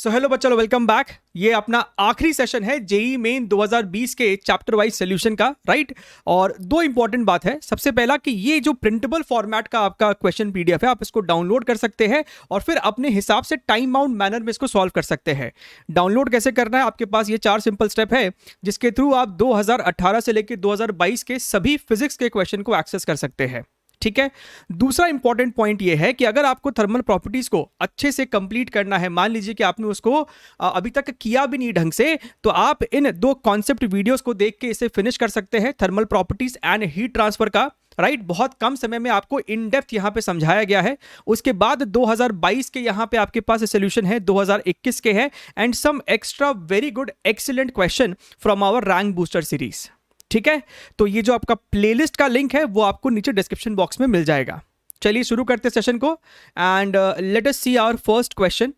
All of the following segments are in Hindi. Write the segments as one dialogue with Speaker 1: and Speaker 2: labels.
Speaker 1: सो हेलो बच्चों, वेलकम बैक। ये अपना आखिरी सेशन है जेई मेन 2020 के चैप्टर वाइज सोल्यूशन का, राइट। और दो इंपॉर्टेंट बात है। सबसे पहला कि ये जो प्रिंटेबल फॉर्मेट का आपका क्वेश्चन पीडीएफ है, आप इसको डाउनलोड कर सकते हैं और फिर अपने हिसाब से टाइम बाउंड मैनर में इसको सॉल्व कर सकते हैं। डाउनलोड कैसे करना है, आपके पास ये 4 सिंपल स्टेप है जिसके थ्रू आप 2018 से लेकर 2022 के सभी फिजिक्स के क्वेश्चन को एक्सेस कर सकते हैं, ठीक है। दूसरा इंपॉर्टेंट पॉइंट ये है कि अगर आपको थर्मल प्रॉपर्टीज को अच्छे से कंप्लीट करना है, मान लीजिए कि आपने उसको अभी तक किया भी नहीं ढंग से, तो आप इन 2 कॉन्सेप्ट वीडियोस को देख के इसे फिनिश कर सकते हैं, thermal properties and heat transfer का, राइट। बहुत कम समय में आपको इन डेप्थ यहां पे समझाया गया है। उसके बाद 2022 के यहां पे आपके पास सोल्यूशन है, 2021 के है, and some extra very good excellent question from our rank booster series, ठीक है। तो ये जो आपका प्लेलिस्ट का लिंक है वो आपको नीचे डिस्क्रिप्शन बॉक्स में मिल जाएगा। चलिए शुरू करते हैं सेशन को and let us see our first question.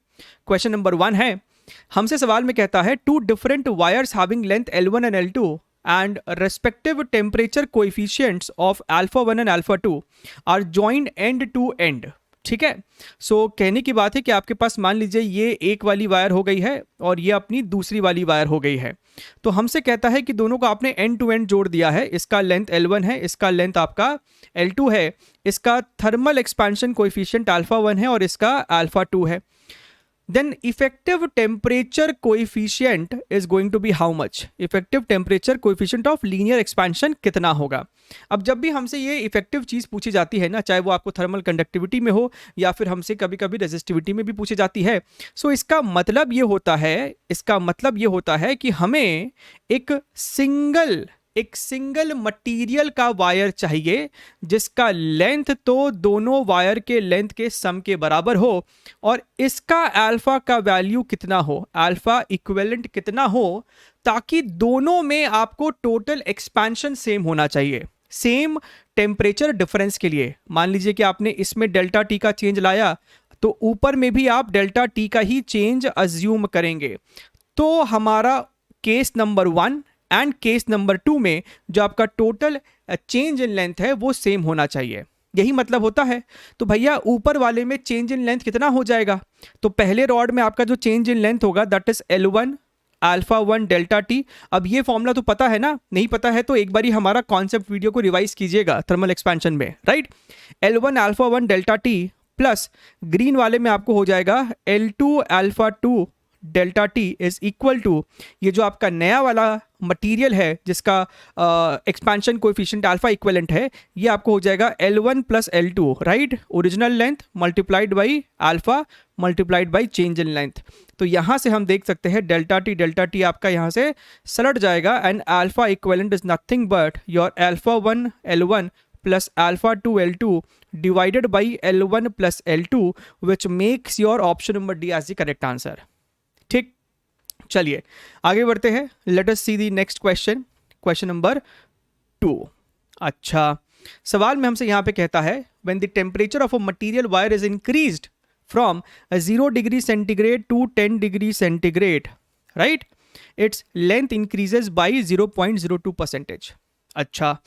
Speaker 1: Question number 1 है, हमसे सवाल में कहता है 2 different wires having length L1 and L2 and respective temperature coefficients of alpha 1 and alpha 2 are joined end to end, ठीक है। सो कहने की बात है कि आपके पास मान लीजिए ये एक वाली वायर हो गई है और ये अपनी दूसरी वाली वायर हो गई है। तो हमसे कहता है कि दोनों को आपने एंड टू एंड जोड़ दिया है। इसका लेंथ L1 है, इसका लेंथ आपका L2 है, इसका थर्मल एक्सपेंशन कोएफिशिएंट अल्फा 1 है और इसका अल्फा 2 है। Then effective temperature coefficient is going to be how much? Effective temperature coefficient of linear expansion कितना होगा? अब जब भी हमसे ये इफेक्टिव चीज़ पूछी जाती है ना, चाहे वो आपको थर्मल कंडक्टिविटी में हो या फिर हमसे कभी कभी रेजिस्टिविटी में भी पूछी जाती है, सो इसका मतलब ये होता है कि हमें एक सिंगल मटेरियल का वायर चाहिए जिसका लेंथ तो दोनों वायर के लेंथ के सम के बराबर हो और इसका अल्फा का वैल्यू कितना हो, अल्फा इक्विवेलेंट कितना हो, ताकि दोनों में आपको टोटल एक्सपेंशन सेम होना चाहिए, सेम टेम्परेचर डिफरेंस के लिए। मान लीजिए कि आपने इसमें डेल्टा टी का चेंज लाया तो ऊपर में भी आप डेल्टा टी का ही चेंज अज्यूम करेंगे। तो हमारा case number 1 and case number 2 में जो आपका टोटल चेंज इन लेंथ है वो सेम होना चाहिए, यही मतलब होता है। तो भैया ऊपर वाले में चेंज इन लेंथ कितना हो जाएगा? तो पहले रॉड में आपका जो चेंज इन लेंथ होगा that is L1 alpha 1 delta T. अब ये फॉर्मूला तो पता है ना, नहीं पता है तो एक बारी हमारा कॉन्सेप्ट वीडियो को रिवाइज कीजिएगा थर्मल एक्सपेंशन में, right. L1 alpha 1 delta T plus green वाले में आपको हो जाएगा L2 alpha 2 delta T is equal to ये जो आपका नया वाला मटेरियल है जिसका एक्सपेंशन कोएफिशिएंट अल्फा इक्विवेलेंट है, ये आपको हो जाएगा L1 plus L2, right. Original length multiplied by alpha multiplied by change in length. तो यहाँ से हम देख सकते हैं डेल्टा टी आपका यहाँ से सलट जाएगा and alpha equivalent is nothing but your alpha 1 L1 plus alpha 2 L2 divided by L1 plus L2 which makes your option number D as the correct answer, ठीक। चलिए आगे बढ़ते हैं। Let us see the next question, question number 2। अच्छा, सवाल में हमसे यहां पे कहता है when the temperature of a material wire is increased from 0 degree centigrade to 10 degree centigrade, right, its length increases by 0.02%। अच्छा,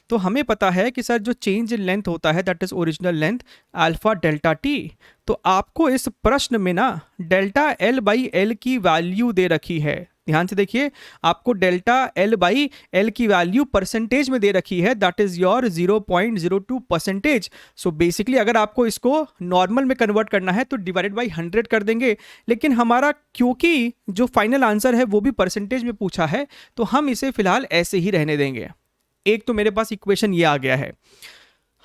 Speaker 1: तो हमें पता है कि सर जो चेंज इन लेंथ होता है that is original length alpha delta T. तो आपको इस प्रश्न में ना डेल्टा L बाई एल की वैल्यू दे रखी है। ध्यान से देखिए, आपको डेल्टा L बाई एल की वैल्यू परसेंटेज में दे रखी है, that is your 0.02%। So basically अगर आपको इसको नॉर्मल में कन्वर्ट करना है तो डिवाइडेड बाई 100 कर देंगे, लेकिन हमारा क्योंकि जो फाइनल आंसर है वो भी परसेंटेज में पूछा है तो हम इसे फिलहाल ऐसे ही रहने देंगे। एक तो मेरे पास इक्वेशन ये आ गया है,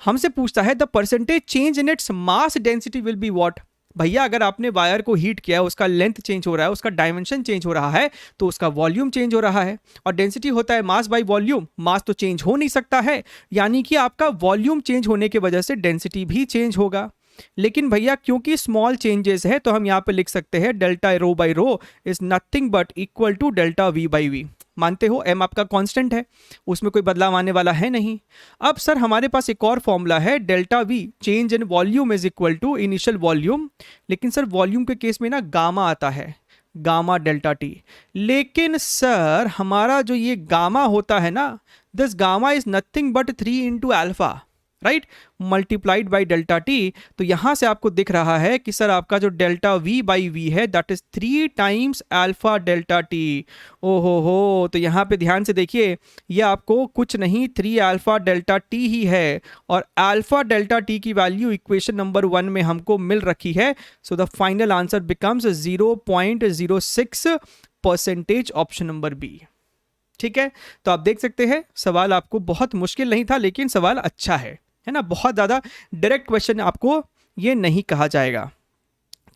Speaker 1: हमसे पूछता है the percentage change in its mass density will be what. भैया अगर आपने वायर को हीट किया है, उसका लेंथ चेंज हो रहा है, उसका डायमेंशन चेंज हो रहा है, तो उसका वॉल्यूम चेंज हो रहा है और डेंसिटी होता है मास बाय वॉल्यूम। मास तो चेंज हो नहीं सकता है, यानी कि आपका वॉल्यूम चेंज होने की वजह से डेंसिटी भी चेंज होगा। लेकिन भैया क्योंकि स्मॉल चेंजेस है तो हम यहाँ पे लिख सकते हैं delta rho by rho is nothing but equal to delta V by V. मानते हो m आपका कांस्टेंट है, उसमें कोई बदलाव आने वाला है नहीं। अब सर हमारे पास एक और फॉर्मूला है delta v change in volume is equal to initial volume, लेकिन सर वॉल्यूम के केस में ना गामा आता है, गामा डेल्टा टी। लेकिन सर हमारा जो ये गामा होता है ना, this gamma is nothing but 3 into alpha, right, multiplied by delta T. तो यहां से आपको दिख रहा है कि सर आपका जो डेल्टा वी बाई वी है that is 3 times alpha delta T. ओहो हो, तो यहां पे ध्यान से देखिए, ये आपको कुछ नहीं 3 अल्फा डेल्टा टी ही है, और अल्फा डेल्टा टी की वैल्यू इक्वेशन नंबर 1 में हमको मिल रखी है। So the final answer becomes 0.06%, option number B. ठीक है, तो आप देख सकते हैं सवाल आपको बहुत मुश्किल नहीं था, लेकिन सवाल अच्छा है ना, बहुत ज्यादा डायरेक्ट क्वेश्चन आपको ये नहीं कहा जाएगा।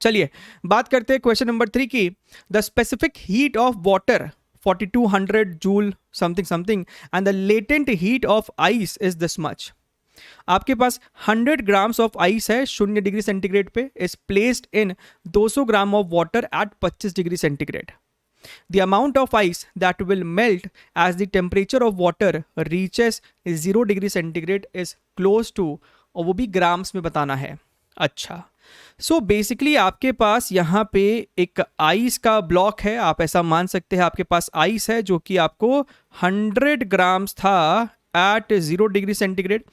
Speaker 1: चलिए बात करते हैं क्वेश्चन नंबर 3 की। The specific heat of water 4200 joule something something and the latent heat of ice is this much. आपके पास 100 ग्राम्स ऑफ आइस है 0 डिग्री सेंटीग्रेड पे, is placed in 200 gram of water at 25 degree centigrade. The amount of ice that will melt as the temperature of water reaches 0 degree centigrade is close to, और वो भी ग्राम्स में बताना है। अच्छा, सो बेसिकली आपके पास यहाँ पे एक आइस का ब्लॉक है, आप ऐसा मान सकते हैं आपके पास आइस है जो कि आपको 100 ग्राम्स था एट 0 डिग्री सेंटीग्रेड।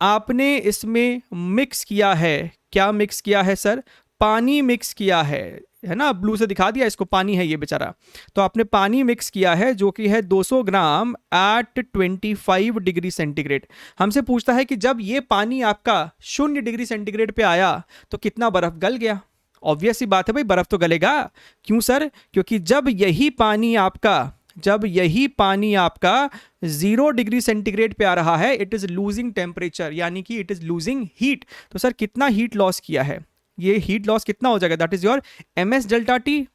Speaker 1: आपने इसमें मिक्स किया है, क्या मिक्स किया है सर? पानी मिक्स किया है ना, ब्लू से दिखा दिया इसको, पानी है ये बेचारा। तो आपने पानी मिक्स किया है जो कि है 200 ग्राम एट 25 डिग्री सेंटीग्रेड। हमसे पूछता है कि जब ये पानी आपका 0 डिग्री सेंटीग्रेड पे आया तो कितना बर्फ गल गया। ऑब्वियस सी बात है भाई, बर्फ तो गलेगा। क्यों सर? क्योंकि जब यही पानी आपका 0 डिग्री सेंटीग्रेड पे आ रहा है, इट इज लूजिंग टेम्परेचर, यानी कि इट इज लूजिंग हीट। तो सर कितना हीट लॉस किया है? ये हीट लॉस कितना हो जाएगा? That is your ms delta T.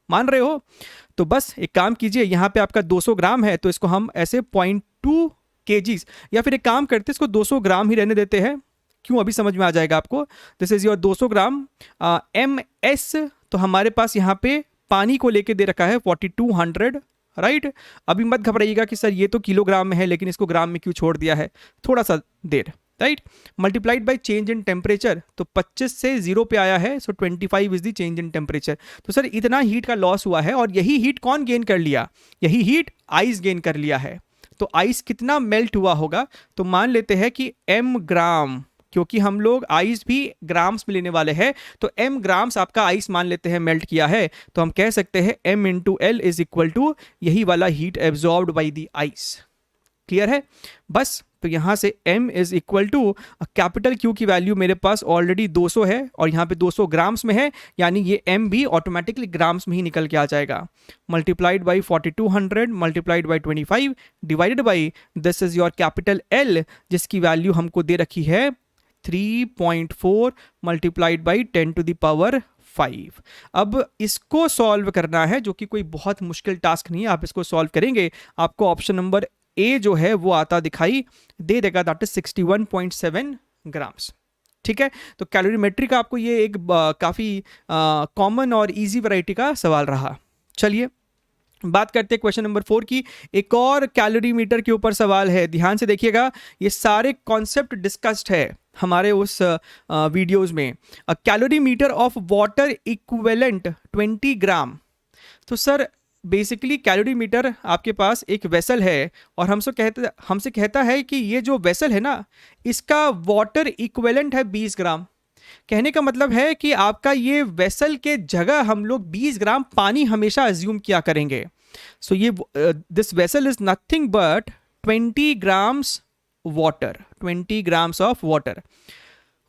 Speaker 1: मान रहे हो? तो बस एक काम कीजिए, यहां पे आपका 200 ग्राम है तो इसको हम ऐसे 0.2 kgs, या फिर एक काम करते हैं इसको 200 ग्राम ही रहने देते हैं। क्यों? अभी समझ में आ जाएगा आपको। This is your 200 gram ms। तो हमारे पास यहाँ पे पानी को लेके दे रखा है 4200, राइट। अभी मत घबराइएगा कि सर ये तो किलोग्राम में है लेकिन इसको ग्राम में क्यों छोड़ दिया है, थोड़ा सा देर, right. Multiplied by change in temperature, तो 25 से 0 पे आया है, so 25 is the change in temperature. तो सर इतना हीट का लॉस हुआ है, और यही हीट कौन गेन कर लिया? यही हीट आइस गेन कर लिया है। तो आइस कितना मेल्ट हुआ होगा? तो मान लेते हैं कि m ग्राम, क्योंकि हम लोग आइस भी ग्राम्स में लेने वाले हैं, तो m ग्राम्स आपका आइस मान लेते हैं मेल्ट किया है, तो हम कह सकते हैं m into L is equal to यही वाला heat absorbed by the ice. Clear है? बस तो यहां से m is equal to capital Q की वैल्यू मेरे पास ऑलरेडी 200 है और यहां पे 200 ग्राम्स में है, यानी ये m भी ऑटोमेटिकली ग्राम्स में ही निकल के आ जाएगा। Multiplied by 4200 multiplied by 25 divided by this is your capital L, जिसकी वैल्यू हमको दे रखी है 3.4 multiplied by 10 to the power 5। अब इसको सॉल्व करना है, जो कि कोई बहुत मुश्किल टास्क नहीं है। आप इसको सॉल्व करेंगे, आपको ऑप्शन नंबर ए जो है वो आता दिखाई दे देगा, दैट इज 61.7 ग्राम्स। ठीक है, तो कैलोरीमेट्री का आपको ये एक काफी कॉमन और इजी वैरायटी का सवाल रहा। चलिए बात करते हैं क्वेश्चन नंबर 4 की। एक और कैलोरीमीटर के ऊपर सवाल है, ध्यान से देखिएगा। ये सारे कॉन्सेप्ट डिस्कस्ड है हमारे उस वीडियोस में। कैलोरीमीटर ऑफ वाटर इक्विवेलेंट 20 ग्राम। तो सर बेसिकली कैलोरीमीटर आपके पास एक वेसल है और हमसे कहता है कि ये जो वेसल है ना, इसका वाटर इक्विवेलेंट है 20 ग्राम। कहने का मतलब है कि आपका ये वेसल के जगह हम लोग 20 ग्राम पानी हमेशा अज्यूम किया करेंगे। सो ये this vessel is nothing but 20 grams water, 20 grams of water.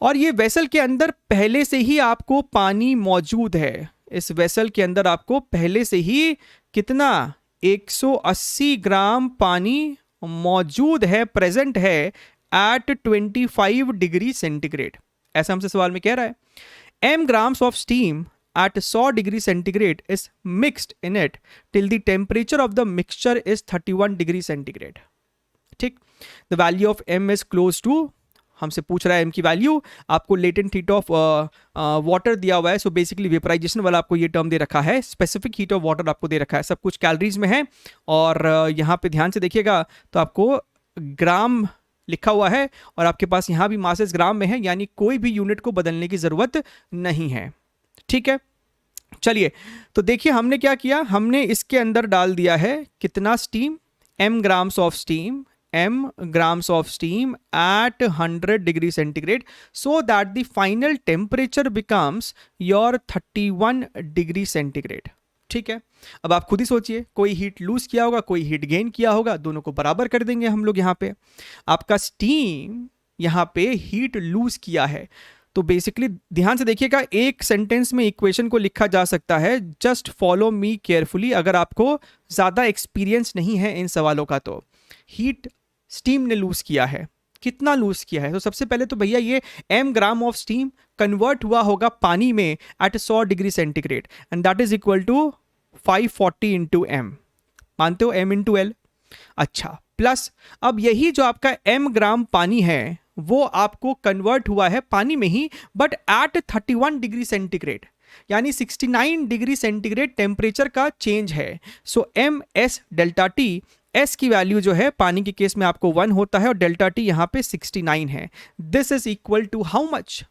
Speaker 1: और ये वेसल के अंदर पहले से ही आपको पानी मौजूद है। इस वेसल के अंदर आपको पहले से ही कितना 180 ग्राम पानी मौजूद है, प्रेजेंट है एट 25 डिग्री सेंटीग्रेड। ऐसा हमसे सवाल में कह रहा है। m grams of steam at 100 degree centigrade is mixed in it till the temperature of the mixture is 31 degree centigrade. ठीक, the value of m is close to, हमसे पूछ रहा है m की वैल्यू, आपको लेटेंट हीट ऑफ वाटर दिया हुआ है। सो बेसिकली वेपराइजेशन वाला आपको ये टर्म दे रखा है, स्पेसिफिक हीट ऑफ वाटर आपको दे रखा है, सब कुछ कैलोरीज में है। और यहाँ पे ध्यान से देखिएगा तो आपको ग्राम लिखा हुआ है और आपके पास यहाँ भी मासेस ग्राम में है, यानी कोई भी यूनिट को बदलने की जरूरत नहीं है। ठीक है, चलिए तो देखिए हमने क्या किया, हमने इसके अंदर डाल दिया है कितना steam, m grams of steam m grams of steam at 100 degree centigrade so that the final temperature becomes your 31 degree centigrade. ठीक है, अब आप खुद ही सोचिए, कोई हीट लूज किया होगा, कोई हीट गेन किया होगा, दोनों को बराबर कर देंगे हम लोग। यहाँ पे आपका स्टीम यहाँ पे हीट लूज किया है, तो बेसिकली ध्यान से देखिएगा, एक सेंटेंस में इक्वेशन को लिखा जा सकता है। जस्ट फॉलो मी केयरफुली, अगर आपको ज़्यादा एक्सपीरियंस नहीं है इन सवालों का तो। हीट स्टीम ने लूज किया है, कितना लूज किया है? तो सबसे पहले तो भैया ये m gram of steam convert हुआ होगा पानी में at 100 degree centigrade, and that is equal to 540 into m। मानते हो m इंटू l? अच्छा, प्लस अब यही जो आपका m ग्राम पानी है वो आपको कन्वर्ट हुआ है पानी में ही, बट एट 31 डिग्री सेंटीग्रेड, यानी 69 डिग्री सेंटीग्रेड टेम्परेचर का चेंज है। So M S delta T, S की वैल्यू जो है पानी के केस में आपको 1 होता है और डेल्टा टी यहाँ पे 69 है। This is equal to how much?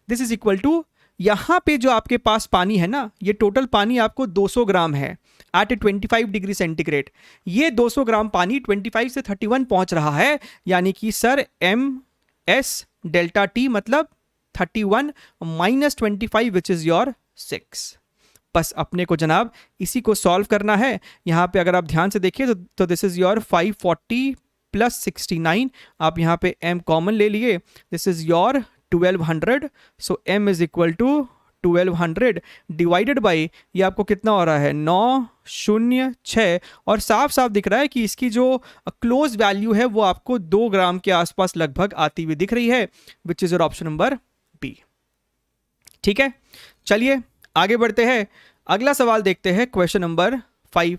Speaker 1: This is equal to, यहाँ पे जो आपके पास पानी है ना, ये टोटल पानी आपको 200 ग्राम है एट 25 डिग्री सेंटीग्रेड। ये 200 ग्राम पानी 25 से 31 पहुंच रहा है, यानी कि sir M S delta T मतलब 31 माइनस 25 विच इज योर 6। बस अपने को जनाब इसी को सॉल्व करना है। यहाँ पे अगर आप ध्यान से देखिए तो दिस इज योर 540 प्लस 69, आप यहाँ पे m कॉमन ले लिए, this is your 1200। So m is equal to 1200 divided by, ये आपको कितना हो रहा है 906, और साफ साफ दिख रहा है कि इसकी जो क्लोज वैल्यू है वो आपको 2 ग्राम के आसपास लगभग आती हुई दिख रही है, which is your option number B. ठीक है, चलिए आगे बढ़ते हैं, अगला सवाल देखते हैं, क्वेश्चन नंबर 5।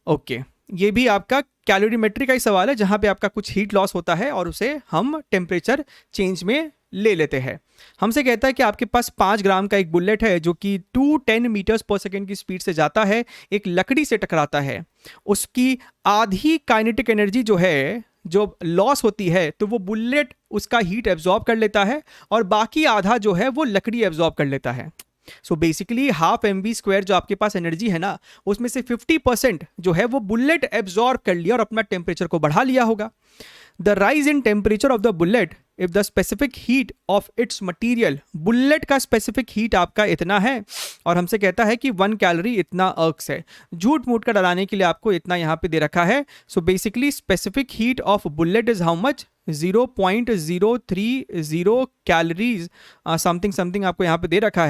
Speaker 1: ओके, ये भी आपका कैलोरीमेट्री का ही सवाल है, जहां पे आपका कुछ हीट लॉस होता है और उसे हम टेम्परेचर चेंज में ले लेते हैं। हमसे कहता है कि आपके पास 5 ग्राम का एक बुलेट है जो कि 210 मीटर्स पर सेकेंड की स्पीड से जाता है, एक लकड़ी से टकराता है, उसकी आधी काइनेटिक एनर्जी जो है, जो लॉस होती है, तो वो बुलेट उसका हीट एब्जॉर्ब कर लेता है और बाकी आधा जो है वो लकड़ी एब्जॉर्ब कर लेता है। सो बेसिकली हाफ mv² जो आपके पास एनर्जी है ना, उसमें से 50% जो है वो बुलेट एब्जॉर्ब कर लिया और अपना टेम्परेचर को बढ़ा लिया होगा। The rise in temperature of the bullet if the specific heat of its material, bullet का स्पेसिफिक हीट आपका इतना है और हमसे कहता है कि 1 कैलोरी इतना अर्क्स है। झूठ मूठ का डराने के लिए आपको इतना यहाँ पे दे रखा है। So basically specific heat of bullet is how much? 0.030 calories something something आपको यहाँ पे दे रखा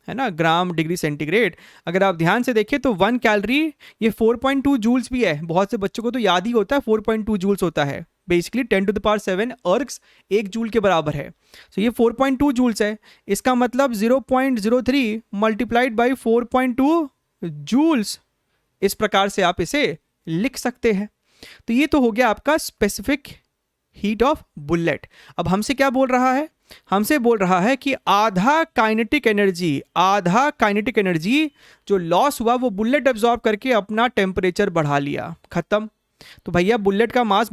Speaker 1: है ना, ग्राम डिग्री सेंटीग्रेड। अगर आप ध्यान से देखें तो 1 कैलोरी ये 4.2 जूल्स भी है। बहुत से बच्चों को तो याद ही होता है 4.2 जूल्स होता है, बेसिकली 10⁻⁷ अर्ग्स 1 जूल के बराबर है। सो ये 4.2 जूल्स है, इसका मतलब 0.03 मल्टीप्लाइड बाई 4.2 जूल्स, इस प्रकार से आप इसे लिख सकते हैं। तो ये तो हो गया आपका स्पेसिफिक हीट ऑफ बुलेट। अब हमसे क्या बोल रहा है? हमसे बोल रहा है कि आधा काइनेटिक एनर्जी जो लॉस हुआ वो बुलेट एब्जॉर्ब करके अपना टेम्परेचर बढ़ा लिया, खत्म। तो भैया बुलेट का मास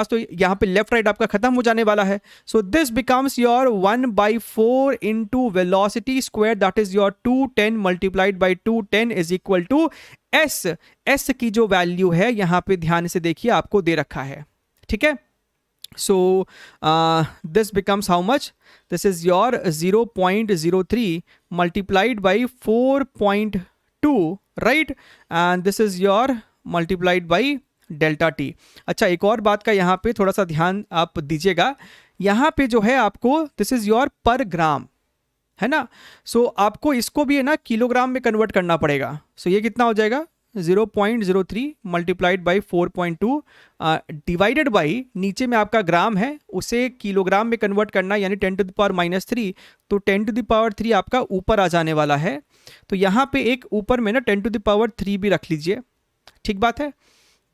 Speaker 1: तो यहाँ पे लेफ्ट राइट आपका खत्म हो जाने वाला है। So this becomes your 1/4 into velocity square, that is your 210 multiplied by 210 is equal to S. S की जो वैल्यू है यहाँ पे ध्यान से देखिए आपको दे रखा है, ठीक है। So this becomes how much? This is your 0.03 multiplied by 4.2, right? And this is your multiplied by delta t. अच्छा, एक और बात का यहाँ पे थोड़ा सा ध्यान आप दीजिएगा। यहाँ पे जो है आपको this is your per ग्राम है ना, सो आपको इसको भी है ना किलोग्राम में कन्वर्ट करना पड़ेगा। सो ये कितना हो जाएगा? 0.03 मल्टीप्लाइड बाई 4.2 डिवाइडेड बाई, नीचे में आपका ग्राम है उसे किलोग्राम में कन्वर्ट करना, यानी 10⁻⁻3, तो 10⁻³ आपका ऊपर आ जाने वाला है। तो यहाँ पे एक ऊपर में ना 10⁻³ भी रख लीजिए, ठीक बात है,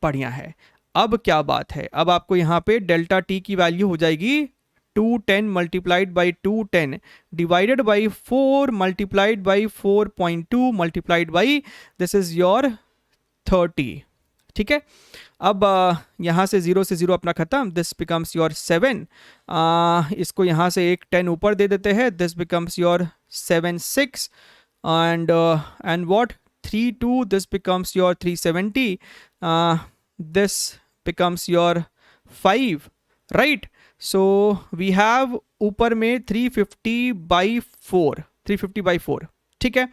Speaker 1: बढ़िया है। अब क्या बात है, अब आपको यहाँ पे डेल्टा टी की वैल्यू हो जाएगी 210 multiplied by 210 divided by 4 multiplied by 4.2 multiplied by this is your 30, ठीक है। अब यहाँ से 0 से 0 अपना खत्म, दिस बिकम्स योर 7। इसको यहाँ से एक 10 ऊपर दे देते हैं, this becomes your 7 6 and what 3 2, this becomes your 370, this becomes your 5, right. So we have ऊपर में 350/4, 350/4, ठीक है।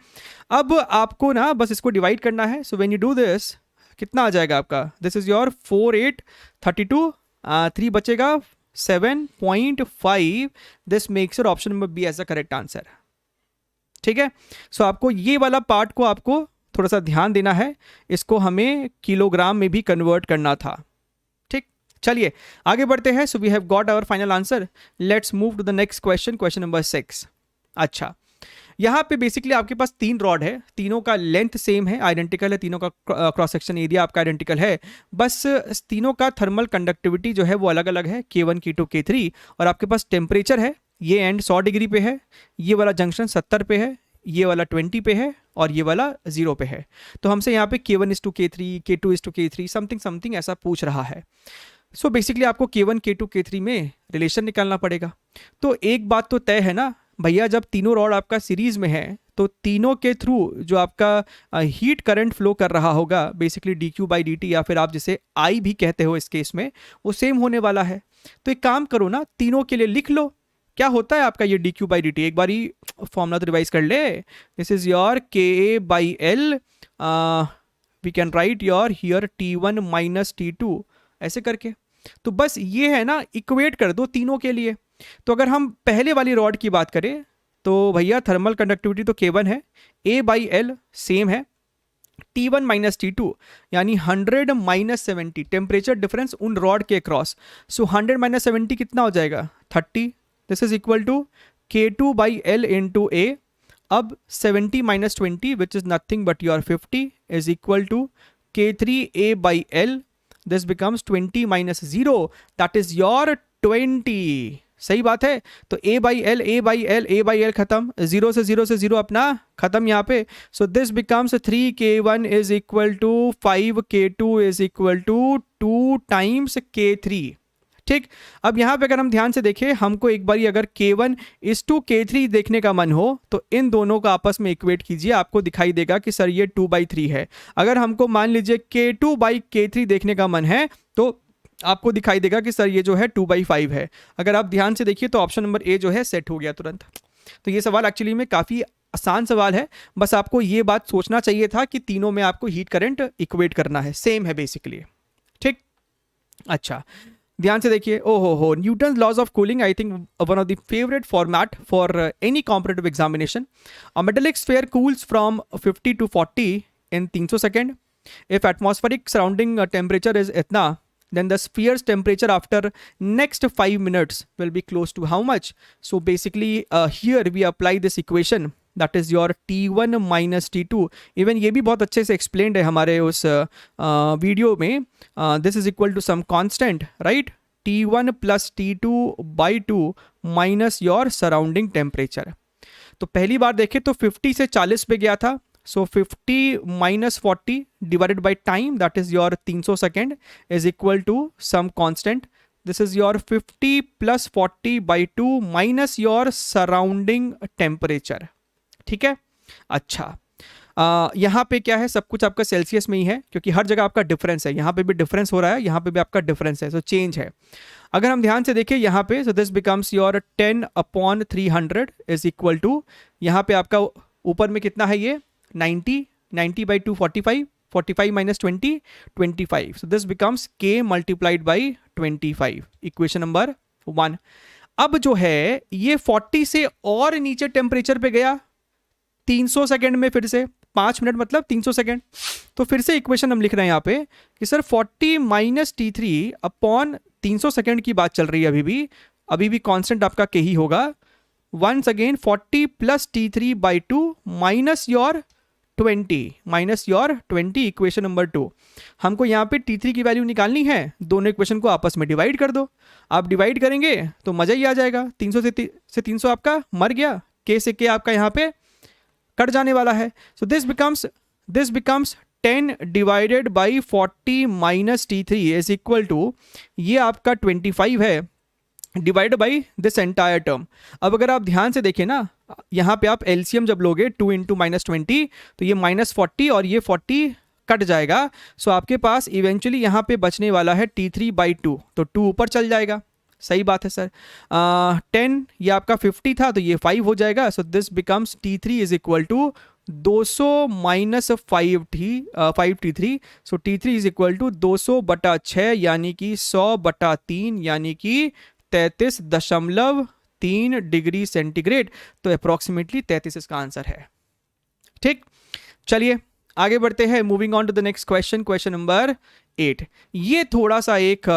Speaker 1: अब आपको ना बस इसको डिवाइड करना है। So when you do this, कितना आ जाएगा आपका, दिस इज योर 4 8 32, 3 बचेगा 7.5। This makes your option number B as a correct answer, ठीक है। सो आपको ये वाला पार्ट को आपको थोड़ा सा ध्यान देना है, इसको हमें किलोग्राम में भी कन्वर्ट करना था, ठीक। चलिए आगे बढ़ते हैं। So we have got our final answer. Let's move to the next question, question number 6। अच्छा, यहाँ पे बेसिकली आपके पास 3 रॉड है, तीनों का लेंथ सेम है, आइडेंटिकल है, तीनों का क्रॉस सेक्शन एरिया आपका आइडेंटिकल है, बस तीनों का थर्मल कंडक्टिविटी जो है वो अलग अलग है, K1 K2 K3। और आपके पास टेम्परेचर है, ये एंड 100 डिग्री पे है, ये वाला जंक्शन 70 पे है, ये वाला 20 पे है और ये वाला 0 पे है। तो हमसे यहाँ पे K1 K3 K2 K3 something something ऐसा पूछ रहा है। सो बेसिकली आपको K1 K2 K3 में रिलेशन निकालना पड़ेगा। तो एक बात तो तय है ना भैया, जब तीनों रॉड आपका सीरीज में है तो तीनों के थ्रू जो आपका हीट करंट फ्लो कर रहा होगा बेसिकली dQ/dt, या फिर आप जिसे I भी कहते हो इस केस में, वो सेम होने वाला है। तो एक काम करो ना, तीनों के लिए लिख लो क्या होता है आपका ये dQ/dt। एक बार ही फॉर्मूला तो रिवाइज कर ले। This is your KA/L, we can write your here T1 - T2 ऐसे करके। तो बस ये है ना, इक्वेट कर दो तीनों के लिए। तो अगर हम पहले वाली रॉड की बात करें तो भैया थर्मल कंडक्टिविटी तो K1 है, A/L सेम है, T1 - T2 यानी 100 - 70 टेम्परेचर डिफरेंस उन रॉड के क्रॉस। सो 100 - 70 कितना हो जाएगा, 30। This is equal to K2/L into A। अब 70 - 20 which is nothing but your 50 is equal to K3A/L। This becomes 20 - 0, that is your 20। सही बात है। तो A/L A/L A/L खत्म, 0 से 0 से 0 अपना खत्म यहाँ पे। So this becomes 3K1 is equal to 5K2 is equal to 2 times K3, ठीक। अब यहाँ पे अगर हम ध्यान से देखें, हमको एक बारी अगर K1 इज टू K3 देखने का मन हो तो इन दोनों का आपस में इक्वेट कीजिए, आपको दिखाई देगा कि सर ये 2/3 है। अगर हमको मान लीजिए K2/K3 देखने का मन है तो आपको दिखाई देगा कि सर ये जो है 2/5 है। अगर आप ध्यान से देखिए तो ऑप्शन नंबर ए जो है सेट हो गया तुरंत। तो ये सवाल एक्चुअली में काफ़ी आसान सवाल है, बस आपको ये बात सोचना चाहिए था कि तीनों में आपको हीट करंट इक्वेट करना है, सेम है बेसिकली, ठीक। अच्छा ध्यान से देखिए, ओहो हो, Newton laws of cooling, I think one of the favourite format for any competitive examination. A metallic sphere cools from 50 to 40 in 300 second. If atmospheric surrounding temperature is इतना, then the sphere's temperature after next 5 minutes will be close to how much? So basically here we apply this equation, that is your T1 - T2। even ये भी बहुत अच्छे से explained है हमारे उस वीडियो में। this is equal to some constant, right? T1 plus T2/2 minus your surrounding temperature। तो पहली बार देखें तो 50 से 40 पे गया था। So 50 - 40 divided by time, that is your 300 second is equal to some constant। This is your 50 plus 40/2 minus your surrounding temperature, ठीक है। अच्छा यहाँ पे क्या है, सब कुछ आपका सेल्सियस में ही है क्योंकि हर जगह आपका डिफरेंस है, यहाँ पे भी डिफरेंस हो रहा है, यहाँ पे भी आपका डिफरेंस है, सो चेंज है। अगर हम ध्यान से देखें यहाँ पे, so this becomes your 10/300 is equal to, यहाँ पे आपका ऊपर में कितना है ये 90/2 45, 45 - 20 25। So this becomes K multiplied by 25, equation number 1। अब जो है ये 40 से और नीचे टेम्परेचर पे गया 300 सेकेंड में, फिर से 5 मिनट मतलब 300 सेकेंड। तो फिर से इक्वेशन हम लिख रहे हैं यहाँ पे कि सर 40 - T3 अपॉन 300 सेकेंड की बात चल रही है, अभी भी कांस्टेंट आपका K ही होगा। Once again 40 plus T3/2 minus your 20 equation number 2। हमको यहाँ पे T3 की वैल्यू निकालनी है, दोनों इक्वेशन को आपस में डिवाइड कर दो। आप डिवाइड करेंगे तो मज़ा ही आ जाएगा, 300 से 300 आपका मर गया, K से K आपका यहाँ पे कट जाने वाला है। So this becomes 10 divided by 40 minus T3 is equal to, ये आपका 25 है divide by this entire term. अब अगर आप ध्यान से देखें ना, यहाँ पे आप एलसीएम जब लोगे 2 × -20 तो ये -40 और ये 40 कट जाएगा, सो आपके पास इवेंचुअली यहाँ पे बचने वाला है T3/2, तो 2 ऊपर चल जाएगा। सही बात है सर। 10 ये आपका 50 था, तो ये 5 हो जाएगा, so this becomes T3 is equal to 200 minus 5T3, so T3 is equal to 200/6 यानी कि 100/3 यानी कि 33.3 डिग्री सेंटीग्रेड। तो अप्रॉक्सीमेटली 33 इसका आंसर है। ठीक, चलिए आगे बढ़ते हैं। Moving on to the next question, question number 8। ये थोड़ा सा एक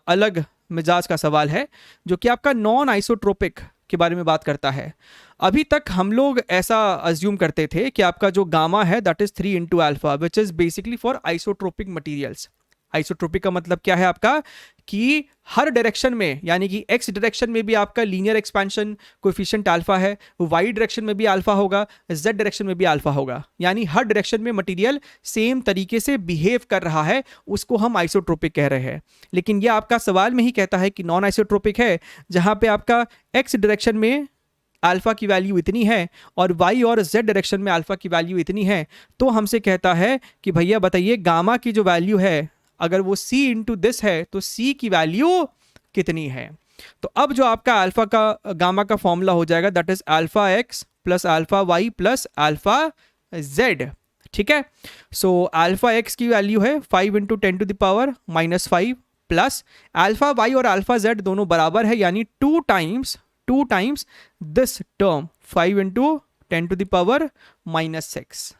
Speaker 1: अलग मिजाज का सवाल है जो कि आपका नॉन आइसोट्रोपिक के बारे में बात करता है। अभी तक हम लोग ऐसा अज्यूम करते थे कि आपका जो गामा है that is 3 into alpha, which is basically for isotropic materials. Isotropic का मतलब क्या है आपका कि हर डायरेक्शन में, यानी कि एक्स डायरेक्शन में भी आपका लीनियर एक्सपेंशन कोएफिशिएंट अल्फा है, वाई डायरेक्शन में भी अल्फा होगा, जेड डायरेक्शन में भी अल्फा होगा, यानी हर डायरेक्शन में मटेरियल सेम तरीके से बिहेव कर रहा है, उसको हम आइसोट्रोपिक कह रहे हैं। लेकिन ये आपका सवाल में ही कहता है कि नॉन आइसोट्रोपिक है, जहां पे आपका एक्स डायरेक्शन में अल्फा की वैल्यू इतनी है और वाई और जेड डायरेक्शन में अल्फा की वैल्यू इतनी है। तो हमसे कहता है कि भैया बताइए गामा की जो वैल्यू है, अगर वो c इंटू दिस है तो c की वैल्यू कितनी है। तो अब जो आपका अल्फा का गामा का फॉर्मूला हो जाएगा that is alpha X plus alpha Y plus alpha Z. ठीक है, सो अल्फा एक्स की वैल्यू है 5 into 10 to the power minus 5 plus alpha Y और अल्फा जेड दोनों बराबर है, यानी 2 times this term 5 into 10 to the power minus 6।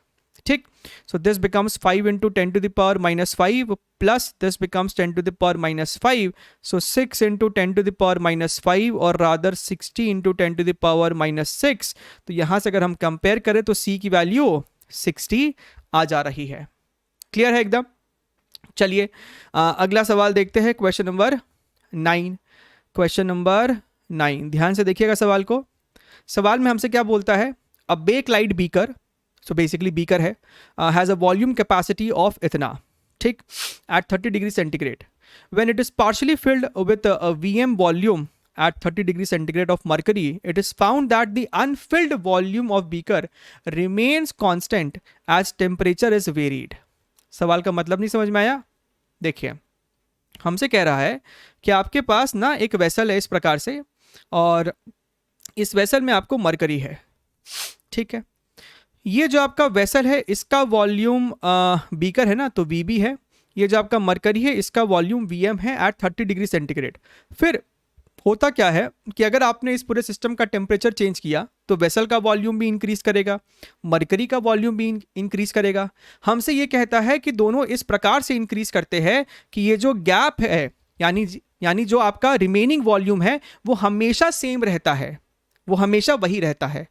Speaker 1: ठीक, so this becomes 5 into 10 to the power minus 5 plus this becomes 10 to the power minus 5, so 6 into 10 to the power minus 5 और rather 60 into 10 to the power minus 6। तो यहां से अगर हम कंपेयर करें तो c की वैल्यू 60 आ जा रही है। क्लियर है एकदम। चलिए अगला सवाल देखते हैं, क्वेश्चन नंबर 9। क्वेश्चन नंबर 9, ध्यान से देखिएगा सवाल को। सवाल में हमसे क्या बोलता है, a Bakelite beaker, so basically beaker है, has a volume capacity of इतना, ठीक, at 30 degree centigrade. When it is partially filled with VM volume at 30 degree centigrade of mercury, it is found that the unfilled volume of beaker remains constant as temperature is varied। सवाल का मतलब नहीं समझ में आया? देखिए हमसे कह रहा है कि आपके पास ना एक वेसल है इस प्रकार से, और इस वेसल में आपको मरकरी है। ठीक है, ये जो आपका वेसल है इसका वॉल्यूम बीकर है ना, तो VB है। ये जो आपका मरकरी है इसका वॉल्यूम VM है एट 30 डिग्री सेंटीग्रेड। फिर होता क्या है कि अगर आपने इस पूरे सिस्टम का टेम्परेचर चेंज किया तो वेसल का वॉल्यूम भी इंक्रीज करेगा, मरकरी का वॉल्यूम भी इंक्रीज करेगा। हमसे ये कहता है कि दोनों इस प्रकार से इंक्रीज करते हैं कि ये जो गैप है, यानी जो आपका रिमेनिंग वॉल्यूम है वो हमेशा सेम रहता है, वो हमेशा वही रहता है।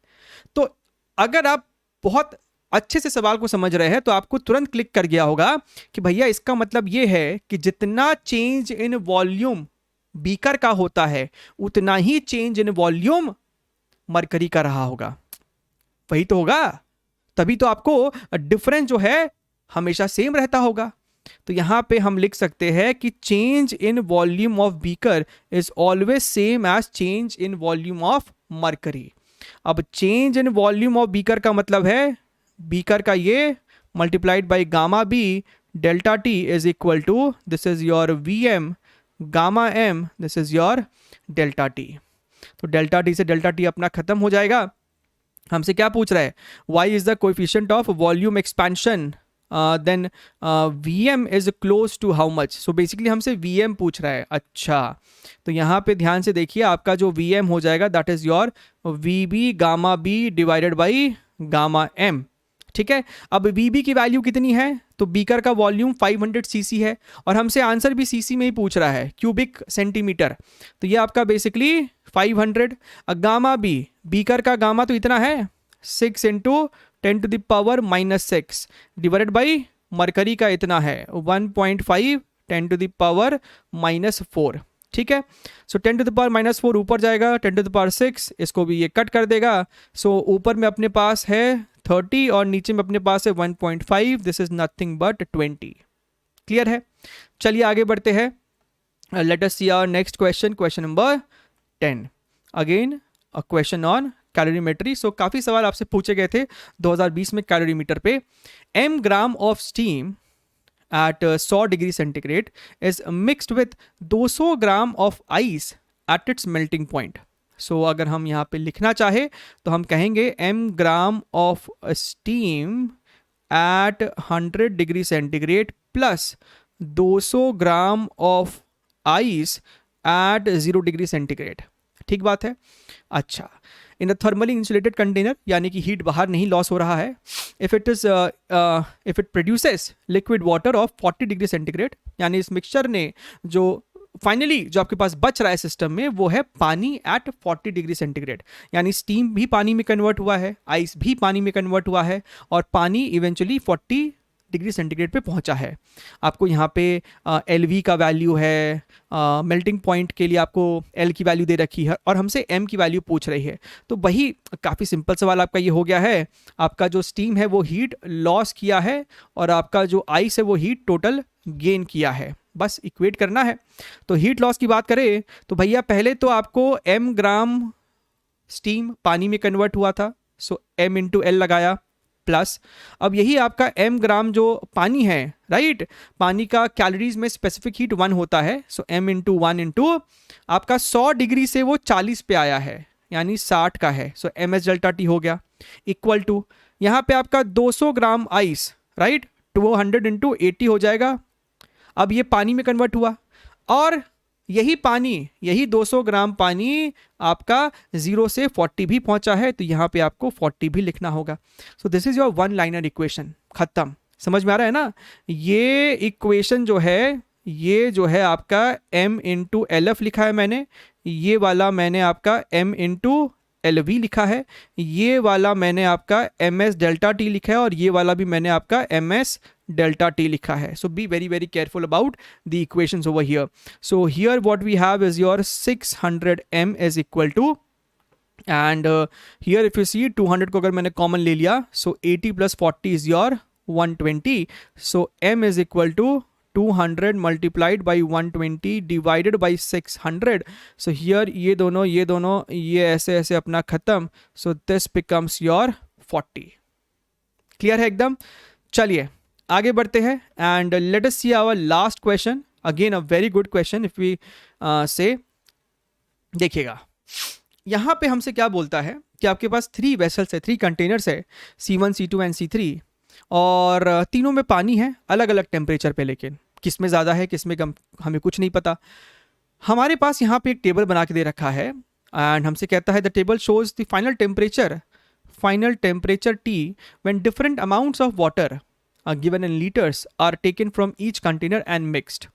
Speaker 1: तो अगर आप बहुत अच्छे से सवाल को समझ रहे हैं तो आपको तुरंत क्लिक कर गया होगा कि भैया इसका मतलब ये है कि जितना चेंज इन वॉल्यूम बीकर का होता है उतना ही चेंज इन वॉल्यूम मरकरी का रहा होगा। वही तो होगा, तभी तो आपको डिफरेंस जो है हमेशा सेम रहता होगा। तो यहां पे हम लिख सकते हैं कि change in volume of beaker is always same as change in volume of mercury. अब change in volume of beaker का मतलब है बीकर का ये multiplied by gamma B delta T is equal to this is your VM gamma M, this is your delta T. तो डेल्टा टी से डेल्टा टी अपना खत्म हो जाएगा। हमसे क्या पूछ रहा है, why is the coefficient of volume expansion, then VM is close to how much. So basically हमसे VM पूछ रहा है। अच्छा, तो यहाँ पे ध्यान से देखिए आपका जो VM हो जाएगा that is your VB gamma B divided by gamma M। ठीक है, अब VB की वैल्यू कितनी है, तो बीकर का वॉल्यूम 500 cc है और हमसे आंसर भी cc में ही पूछ रहा है, क्यूबिक सेंटीमीटर। तो ये आपका बेसिकली 500। गामा B, बीकर का गामा तो इतना है 6 into 10 to the power minus 6 divided by mercury का इतना है 1.5 10 टू द पावर माइनस 4। ठीक है, सो 10 टू द पावर माइनस 4 ऊपर जाएगा, 10 टू द पावर 6 इसको भी ये कट कर देगा। सो ऊपर में अपने पास है 30 और नीचे में अपने पास है 1.5, this is nothing but 20। Clear है, चलिए आगे बढ़ते हैं। Let us see our next question, question number 10। Again a question on calorimetry. So काफ़ी सवाल आपसे पूछे गए थे 2020 में कैलोरीमीटर पे। m gram of steam at 100 degree centigrade is mixed with 200 gram of ice at its melting point. So अगर हम यहाँ पे लिखना चाहे तो हम कहेंगे m gram of steam eight 100 degree centigrade plus 200 gram of ice eight 0 degree centigrade. ठीक बात है। अच्छा, इन अ थर्मली इंसुलेटेड कंटेनर, यानी कि हीट बाहर नहीं लॉस हो रहा है। If it produces liquid water of 40 degree centigrade, यानी इस मिक्सचर ने जो फाइनली जो आपके पास बच रहा है सिस्टम में वो है पानी एट 40 डिग्री सेंटीग्रेड, यानी स्टीम भी पानी में कन्वर्ट हुआ है, आइस भी पानी में कन्वर्ट हुआ है और पानी इवेंचुअली 40 डिग्री सेंटीग्रेड पे पहुंचा है। आपको यहाँ पे LV का वैल्यू है, मेल्टिंग पॉइंट के लिए आपको L की वैल्यू दे रखी है और हमसे M की वैल्यू पूछ रही है। तो वही काफ़ी सिंपल सवाल आपका ये हो गया है। आपका जो स्टीम है वो हीट लॉस किया है और आपका जो आइस है वो हीट टोटल गेन किया है, बस इक्वेट करना है। तो हीट लॉस की बात करें तो भैया पहले तो आपको m ग्राम स्टीम पानी में कन्वर्ट हुआ था, सो m इंटू L लगाया, प्लस अब यही आपका m ग्राम जो पानी है, राइट, पानी का कैलोरीज में स्पेसिफिक हीट 1 होता है, सो m इंटू 1 इंटू आपका 100 डिग्री से वो 40 पे आया है यानी 60 का है, सो ms डेल्टा टी हो गया, इक्वल टू यहाँ पे आपका 200 ग्राम आइस, राइट, 200 इंटू 80 हो जाएगा। अब ये पानी में कन्वर्ट हुआ और यही पानी, यही 200 ग्राम पानी आपका 0 से 40 भी पहुंचा है, तो यहाँ पे आपको 40 भी लिखना होगा। So this is your one liner equation, खत्म। समझ में आ रहा है ना? ये इक्वेशन जो है ये जो है आपका m इंटू LF लिखा है मैंने, ये वाला मैंने आपका m इंटू LV लिखा है, ये वाला मैंने आपका ms डेल्टा टी लिखा है और ये वाला भी मैंने आपका ms delta t लिखा है। So be very very careful about the equations over here. So here what we have is your 600 m is equal to, and here if you see 200 को अगर मैंने कॉमन ले लिया, so 80 plus 40 is your 120. So m is equal to 200 multiplied by 120 divided by 600. So here ये दोनों ये ऐसे ऐसे अपना खत्म, so this becomes your 40. Clear है एकदम? चलिए आगे बढ़ते हैं and let us see our last question, again a very good question if we say. देखिएगा यहाँ पे हमसे क्या बोलता है कि आपके पास 3 वेसल्स है, 3 कंटेनर्स है, C1 C2 एंड C3, और तीनों में पानी है अलग अलग टेम्परेचर पे, लेकिन किस में ज़्यादा है किस में कम हमें कुछ नहीं पता। हमारे पास यहाँ पे एक टेबल बना के दे रखा है एंड हमसे कहता है the table shows the final temperature T when different amounts of water are given in liters are taken from each container and mixed,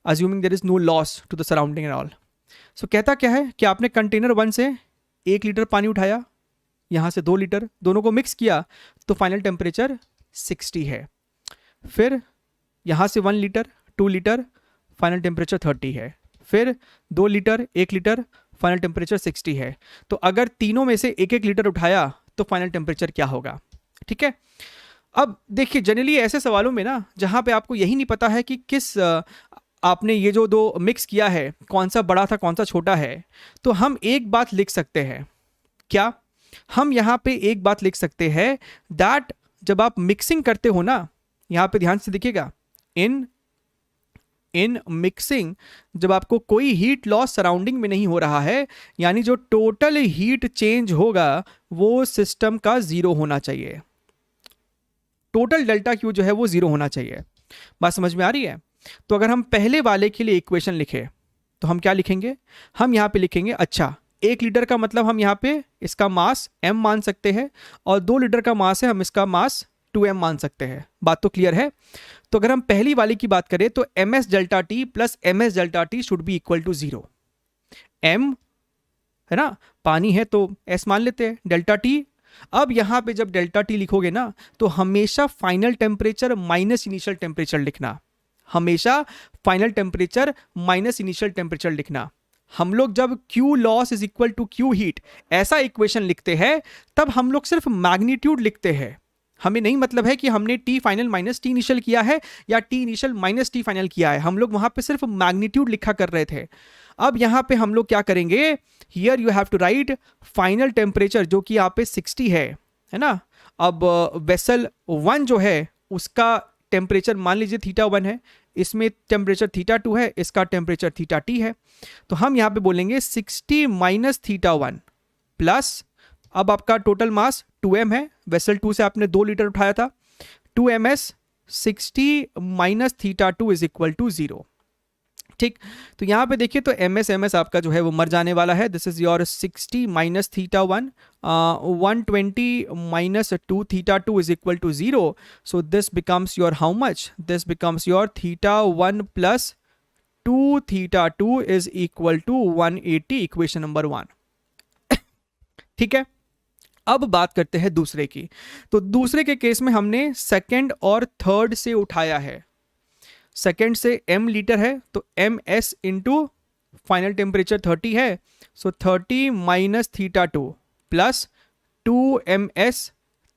Speaker 1: assuming there is no loss to the surrounding and all. So कहता क्या है कि आपने कंटेनर 1 से 1 लीटर पानी उठाया, यहाँ से 2 लीटर, दोनों को मिक्स किया तो फाइनल टेम्परेचर 60 है। फिर यहाँ से 1 लीटर 2 लीटर फाइनल टेम्परेचर 30 है, फिर 2 लीटर 1 लीटर फाइनल टेम्परेचर 60 है। तो अगर तीनों में से 1-1 लीटर उठाया तो फाइनल टेम्परेचर क्या होगा? ठीक है। अब देखिए जनरली ऐसे सवालों में ना जहाँ पे आपको यही नहीं पता है कि किस आपने ये जो 2 मिक्स किया है कौन सा बड़ा था कौन सा छोटा है, तो हम एक बात लिख सकते हैं। क्या हम यहाँ पे एक बात लिख सकते हैं दैट जब आप मिक्सिंग करते हो ना, यहाँ पे ध्यान से देखिएगा, इन मिक्सिंग जब आपको कोई हीट लॉस सराउंडिंग में नहीं हो रहा है, यानी जो टोटल हीट चेंज होगा वो सिस्टम का 0 होना चाहिए, टोटल डेल्टा क्यू जो है वो 0 होना चाहिए। बात समझ में आ रही है? तो अगर हम पहले वाले के लिए इक्वेशन लिखें तो हम क्या लिखेंगे? हम यहाँ पे लिखेंगे, अच्छा 1 लीटर का मतलब हम यहाँ पे इसका मास m मान सकते हैं और 2 लीटर का मास है हम इसका मास 2m मान सकते हैं। बात तो क्लियर है? तो अगर हम पहली वाली की बात करें तो ms delta T plus ms delta T should be equal to 0। m है ना, पानी है तो s मान लेते हैं, डेल्टा टी। अब यहाँ पे जब डेल्टा टी लिखोगे ना तो हमेशा final temperature minus initial temperature लिखना, हमेशा final temperature minus initial temperature लिखना। हम लोग जब Q loss is equal to Q heat ऐसा इक्वेशन लिखते हैं तब हम लोग सिर्फ मैग्नीट्यूड लिखते हैं, हमें नहीं मतलब है कि हमने T final minus T initial किया है या T initial minus T final किया है, हम लोग वहां पे सिर्फ मैग्नीट्यूड लिखा कर रहे थे। अब यहां पे हम लोग क्या करेंगे, here you have to write final temperature जो कि यहाँ पे 60 है ना। अब वेसल 1 जो है उसका टेम्परेचर मान लीजिए θ1 है, इसमें टेम्परेचर θ2 है, इसका टेम्परेचर θt है। तो हम यहाँ पे बोलेंगे 60 माइनस θ1 प्लस, अब आपका टोटल मास 2m है, वेसल 2 से आपने 2 लीटर उठाया था, 2ms 60 minus θ2 is equal to 0। ठीक, तो यहाँ पे देखिए तो एम एस आपका जो है वो मर जाने वाला है। This is your 60 minus θ1, 120 minus 2 θ2 is equal to 0। So this becomes your how much, this becomes your θ1 plus 2 θ2 is equal to 180, equation number 1। ठीक है, अब बात करते हैं दूसरे की। तो दूसरे के केस में हमने सेकंड और थर्ड से उठाया है। सेकेंड से m लीटर है तो ms इंटू फाइनल टेम्परेचर 30 है, so 30 minus θ2 plus 2ms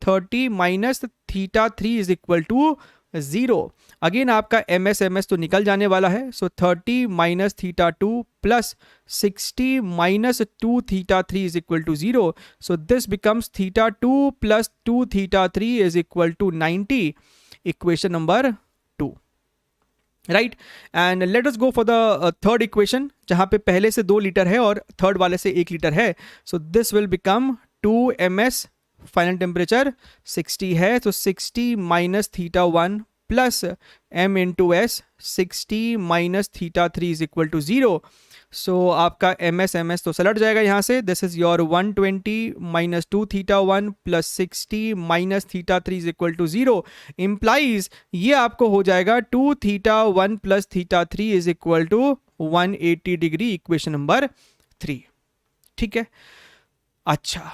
Speaker 1: 30 minus θ3 is equal to 0। Again आपका ms तो निकल जाने वाला है, so 30 minus θ2 plus 60 minus 2 θ3 is equal to 0। So this becomes θ2 plus 2 θ3 is equal to 90, equation number 2। Right, and let us go for the third equation जहां पे पहले से 2 लीटर है और थर्ड वाले से 1 लीटर है। So this will become 2ms, final temperature 60 है तो 60 minus θ1 plus m into S 60 minus θ3 is equal to 0। So आपका ms तो सलट जाएगा यहाँ से। This is your 120 minus 2 θ1 plus 60 minus θ3 is equal to 0, implies ये आपको हो जाएगा 2 θ1 plus θ3 is equal to 180 degree, equation number 3। ठीक है, अच्छा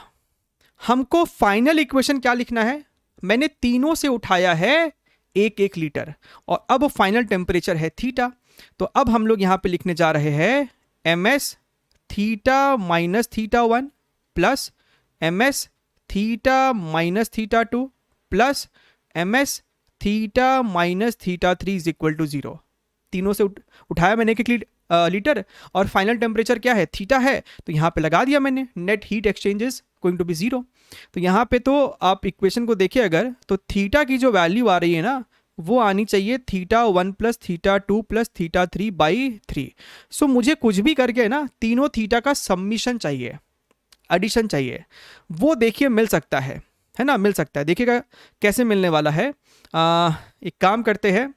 Speaker 1: हमको फाइनल इक्वेशन क्या लिखना है, मैंने तीनों से उठाया है 1-1 लीटर और अब फाइनल टेम्परेचर है थीटा। तो अब हम लोग यहाँ पे लिखने जा रहे हैं ms theta minus θ1 plus ms theta minus θ2 plus ms theta minus θ3 is equal to 0। तीनों से उठाया मैंने 1 लीटर और फाइनल टेम्परेचर क्या है, थीटा है, तो यहाँ पे लगा दिया मैंने, net heat exchange is going to be 0। तो यहाँ पे तो आप इक्वेशन को देखिए अगर, तो थीटा की जो वैल्यू आ रही है ना वो आनी चाहिए θ1 प्लस θ2 प्लस θ3 बाई 3। सो मुझे कुछ भी करके ना तीनों थीटा का सम्मिशन चाहिए, एडिशन चाहिए, वो देखिए मिल सकता है ना, मिल सकता है। देखिएगा कैसे मिलने वाला है। एक काम करते हैं,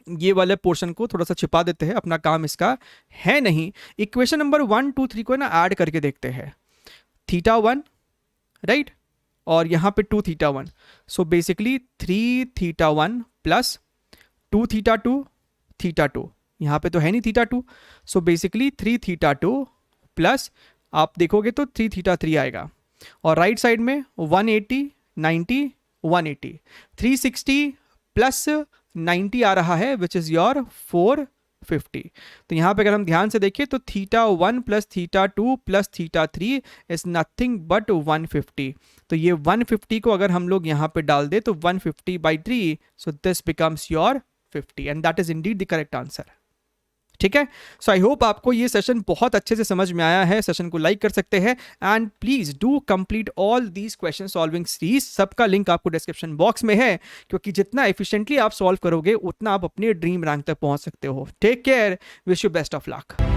Speaker 1: ये वाले पोर्शन को थोड़ा सा छिपा देते हैं, अपना काम इसका है नहीं। इक्वेशन नंबर 1, 2, 3 को ना ऐड करके देखते हैं, θ1 राइट और यहाँ पे 2 θ1, सो बेसिकली 3 θ1 प्लस 2 θ2 θ2, यहाँ पे तो है नहीं θ2, सो बेसिकली 3 θ2 प्लस आप देखोगे तो 3 θ3 आएगा और राइट साइड में 180 90 180 360 प्लस 90 आ रहा है विच इज योर 450। तो यहाँ पे अगर हम ध्यान से देखें तो θ1 plus θ2 plus θ3 is nothing but 150। तो ये 150 को अगर हम लोग यहाँ पे डाल दे तो 150 by 3, so this becomes your 50 and that is Indeed the correct answer. ठीक है, सो आई होप आपको ये सेशन बहुत अच्छे से समझ में आया है। सेशन को लाइक कर सकते हैं and please do complete all these question solving series, सबका लिंक आपको डिस्क्रिप्शन बॉक्स में है, क्योंकि जितना एफिशिएंटली आप सॉल्व करोगे उतना आप अपने ड्रीम रैंक तक पहुंच सकते हो। Take care, wish you best of luck.